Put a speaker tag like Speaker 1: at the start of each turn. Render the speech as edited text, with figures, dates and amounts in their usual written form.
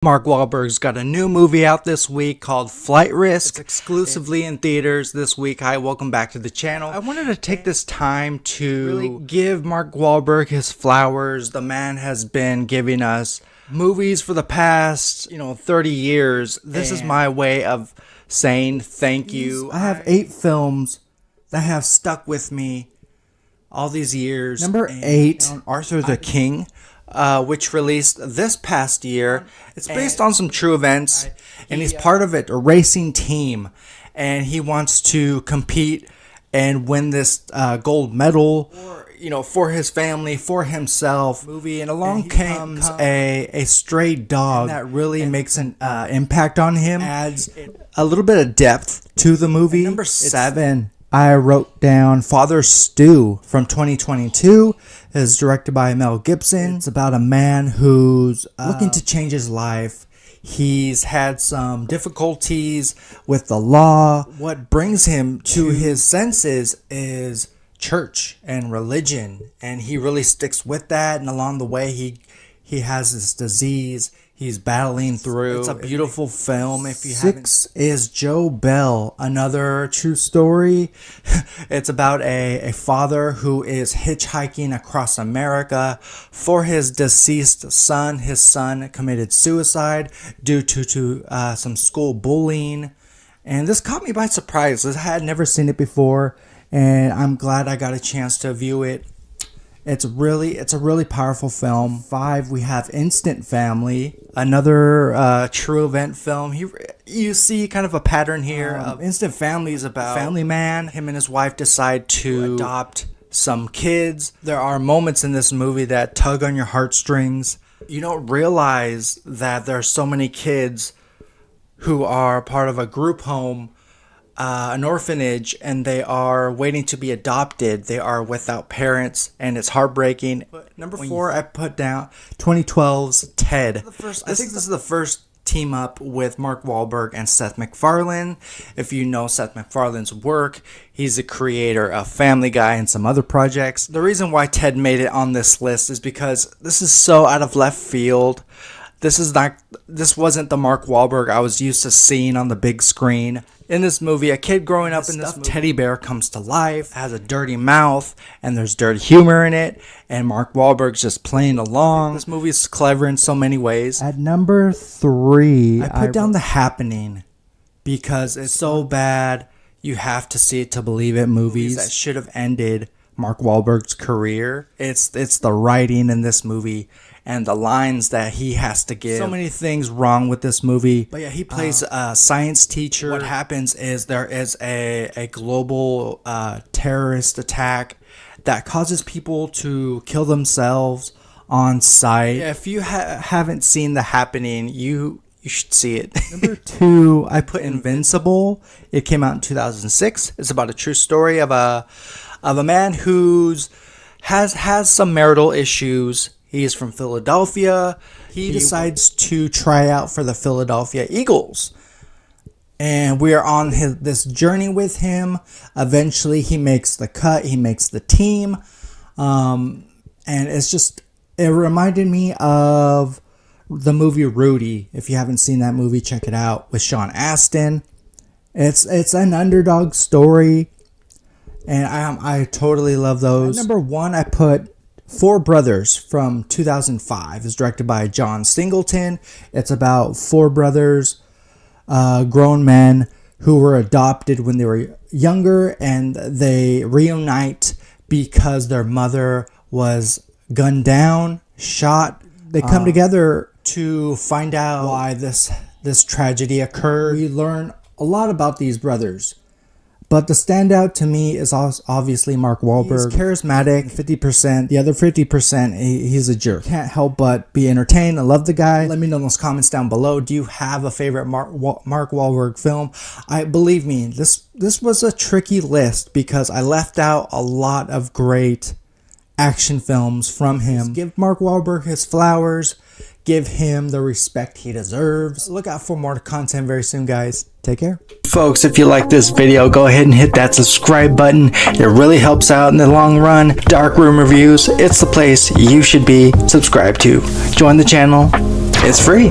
Speaker 1: Mark Wahlberg's got a new movie out this week called Flight Risk. It's exclusively in theaters this week. Hi, welcome back to the channel. I wanted to take this time to really give Mark Wahlberg his flowers. The man has been giving us movies for the past, 30 years. This is my way of saying thank you. I have 8 films that have stuck with me all these years. Number 8, Arthur the King. Which released this past year. It's based on some true events, and he's part of a racing team, and he wants to compete and win this gold medal, for his family, for himself. And along comes a stray dog that really makes an impact on him, adds a little bit of depth to the movie. Number 7. I wrote down Father Stu from 2022. It's directed by Mel Gibson. It's about a man who's looking to change his life. He's had some difficulties with the law. What brings him to his senses is church and religion, and he really sticks with that. And along the way, he has this disease he's battling through. It's a beautiful film. If you haven't. 6 is Joe Bell, another true story. It's about a father who is hitchhiking across America for his deceased son. His son committed suicide due to some school bullying. And this caught me by surprise. I had never seen it before, and I'm glad I got a chance to view it. It's a really powerful film. 5, we have Instant Family, another true event film. You see kind of a pattern here. Instant Family is about a family man. Him and his wife decide to adopt some kids. There are moments in this movie that tug on your heartstrings. You don't realize that there are so many kids who are part of a group home, an orphanage, and they are waiting to be adopted. They are without parents, and it's heartbreaking. Number 4, I put down 2012's Ted. I think this is the first team up with Mark Wahlberg and Seth MacFarlane. If you know Seth MacFarlane's work, he's the creator of Family Guy and some other projects. The reason why Ted made it on this list is because this is so out of left field. This wasn't the Mark Wahlberg I was used to seeing on the big screen. In this movie, a kid growing up in this teddy bear comes to life, has a dirty mouth, and there's dirty humor in it, and Mark Wahlberg's just playing along. This movie is clever in so many ways. At number 3, I put down The Happening, because it's so bad, you have to see it to believe it. Movies that should have ended Mark Wahlberg's career. It's the writing in this movie and the lines that he has to give. So many things wrong with this movie. But yeah, he plays a science teacher. What happens is there is a global terrorist attack that causes people to kill themselves on sight. Yeah, if you haven't seen The Happening, you should see it. Number 2, I put Invincible. It came out in 2006. It's about a true story of a man who's has some marital issues. He's from Philadelphia. He decides to try out for the Philadelphia Eagles. And we are on this journey with him. Eventually, he makes the cut. He makes the team. And it reminded me of the movie Rudy. If you haven't seen that movie, check it out, with Sean Astin. It's an underdog story. And I totally love those. At number 1, I put 4 Brothers from 2005. It's directed by John Singleton. It's about 4 brothers, grown men who were adopted when they were younger, and they reunite because their mother was gunned down, shot. They come together to find out why this tragedy occurred. We learn a lot about these brothers. But the standout to me is obviously Mark Wahlberg. He's charismatic, 50%. The other 50%, he's a jerk. Can't help but be entertained. I love the guy. Let me know in those comments down below. Do you have a favorite Mark Wahlberg film? Believe me, this was a tricky list because I left out a lot of great action films from him. Just give Mark Wahlberg his flowers. Give him the respect he deserves. Look out for more content very soon, guys. Take care. Folks, if you like this video, go ahead and hit that subscribe button. It really helps out in the long run. Darkroom Reviews, it's the place you should be subscribed to. Join the channel. It's free.